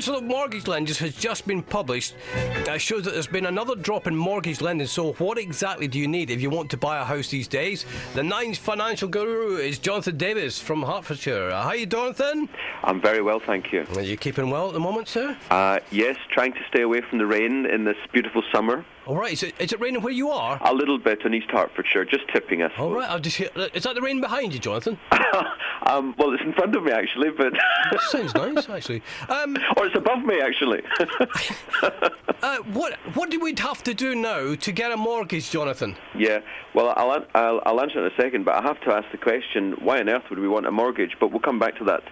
Council of Mortgage Lenders has just been published. That shows that there's been another drop in mortgage lending. So what exactly do you need if you want to buy a house these days? The Nine's financial guru is Jonathan Davis from Hertfordshire. Hi, Jonathan. I'm very well, thank you. Are you keeping well at the moment, sir? Yes, trying to stay away from the rain in this beautiful summer. All right, is it raining where you are? A little bit in East Hertfordshire, just tipping us. All right, I'll just hear. Is that the rain behind you, Jonathan? Well, it's in front of me, actually, but... Sounds nice, actually. Or it's above me, actually. What do we have to do now to get a mortgage, Jonathan? Yeah, well, I'll answer in a second, but I have to ask the question, why on earth would we want a mortgage? But we'll come back to that.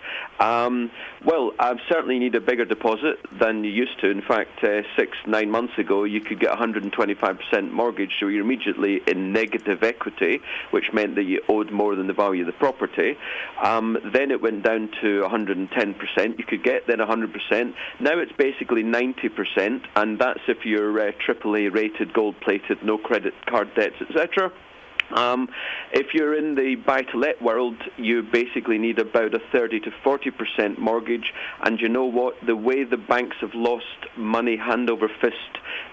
Well, I certainly need a bigger deposit than you used to. In fact, 6-9 months ago, you could get 125% mortgage, so you're immediately in negative equity, which meant that you owed more than the value of the property. Then it went down to 110%. You could get then 100%. Now it's basically 90%, and that's if you're AAA rated, gold-plated, no credit card debts, etc. If you're in the buy-to-let world, you basically need about a 30 to 40% mortgage. And you know what? The way the banks have lost money hand over fist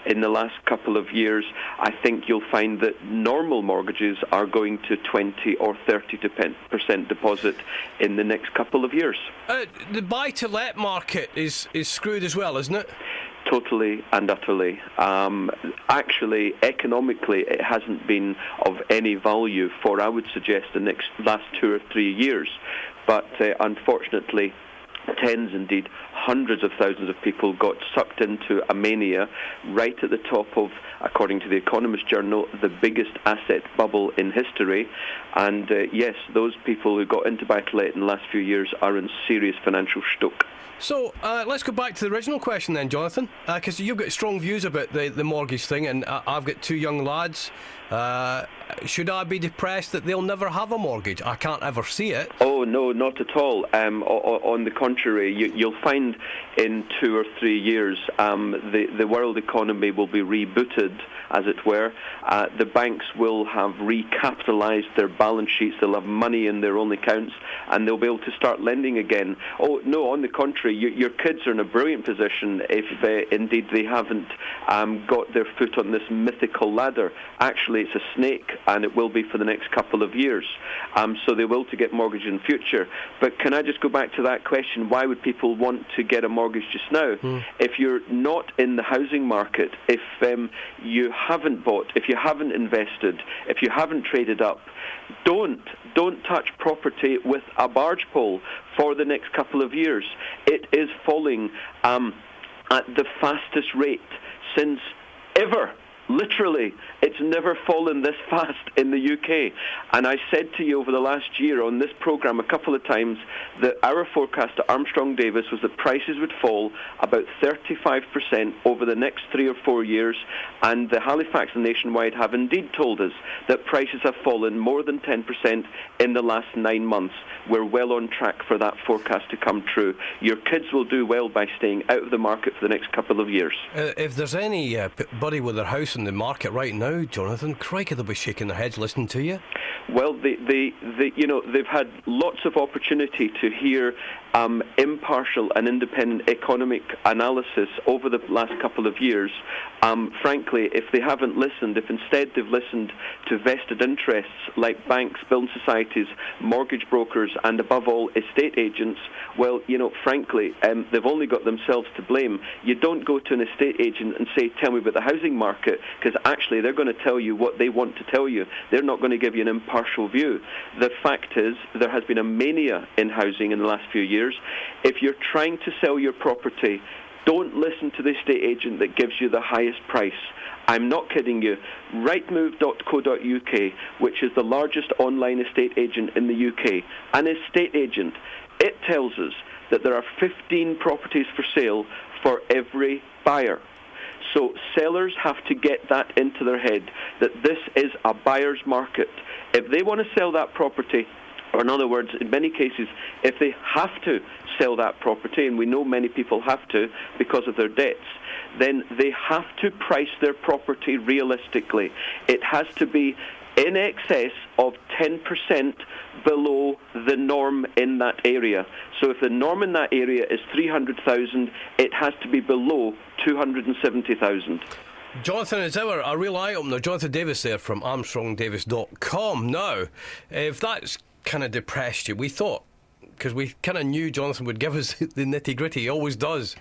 in the last couple of years, I think you'll find that normal mortgages are going to 20 or 30% deposit in the next couple of years. The buy-to-let market is screwed as well, isn't it? Totally and utterly. Actually, economically, it hasn't been of any value for, I would suggest, the last 2 or 3 years. But unfortunately, tens, indeed hundreds of thousands of people got sucked into a mania right at the top of, according to the Economist Journal, the biggest asset bubble in history. And yes, those people who got into buy-to-let in the last few years are in serious financial shtuck. So let's go back to the original question then, Jonathan, because you've got strong views about the mortgage thing, and I've got 2 young lads. Should I be depressed that they'll never have a mortgage? I can't ever see it. Oh, no, not at all. On the contrary, you'll find in 2 or 3 years the world economy will be rebooted, as it were. The banks will have recapitalised their balance sheets. They'll have money in their own accounts, and they'll be able to start lending again. Oh, no, on the contrary, your kids are in a brilliant position if indeed they haven't got their foot on this mythical ladder. Actually, it's a snake, and it will be for the next couple of years. So they will to get mortgage in future. But can I just go back to that question, why would people want to get a mortgage just now? If you're not in the housing market, if you haven't bought, if you haven't invested, if you haven't traded up, don't touch property with a barge pole for the next couple of years. It is falling at the fastest rate since ever. Literally, it's never fallen this fast in the UK. And I said to you over the last year on this programme a couple of times that our forecast at Armstrong Davis was that prices would fall about 35% over the next 3 or 4 years. And the Halifax and Nationwide have indeed told us that prices have fallen more than 10% in the last 9 months. We're well on track for that forecast to come true. Your kids will do well by staying out of the market for the next couple of years. If there's anybody with their house in the market right now, Jonathan, crikey, they'll be shaking their heads listening to you. Well, they've had lots of opportunity to hear impartial and independent economic analysis over the last couple of years. Frankly, if they haven't listened, if instead they've listened to vested interests like banks, building societies, mortgage brokers, and above all, estate agents, well, frankly, they've only got themselves to blame. You don't go to an estate agent and say, tell me about the housing market, because actually they're going to tell you what they want to tell you. They're not going to give you an impartial view. The fact is, there has been a mania in housing in the last few years. If you're trying to sell your property, don't listen to the estate agent that gives you the highest price. I'm not kidding you. Rightmove.co.uk, which is the largest online estate agent in the UK, an estate agent, it tells us that there are 15 properties for sale for every buyer. So sellers have to get that into their head, that this is a buyer's market. If they want to sell that property, or in other words, in many cases, if they have to sell that property, and we know many people have to because of their debts, then they have to price their property realistically. It has to be in excess of 10% below the norm in that area. So if the norm in that area is 300,000, it has to be below 270,000. Jonathan, it's a real eye-opener. Jonathan Davis there from ArmstrongDavis.com. Now, if that's kind of depressed you, we thought, because we kind of knew Jonathan would give us the nitty-gritty, he always does.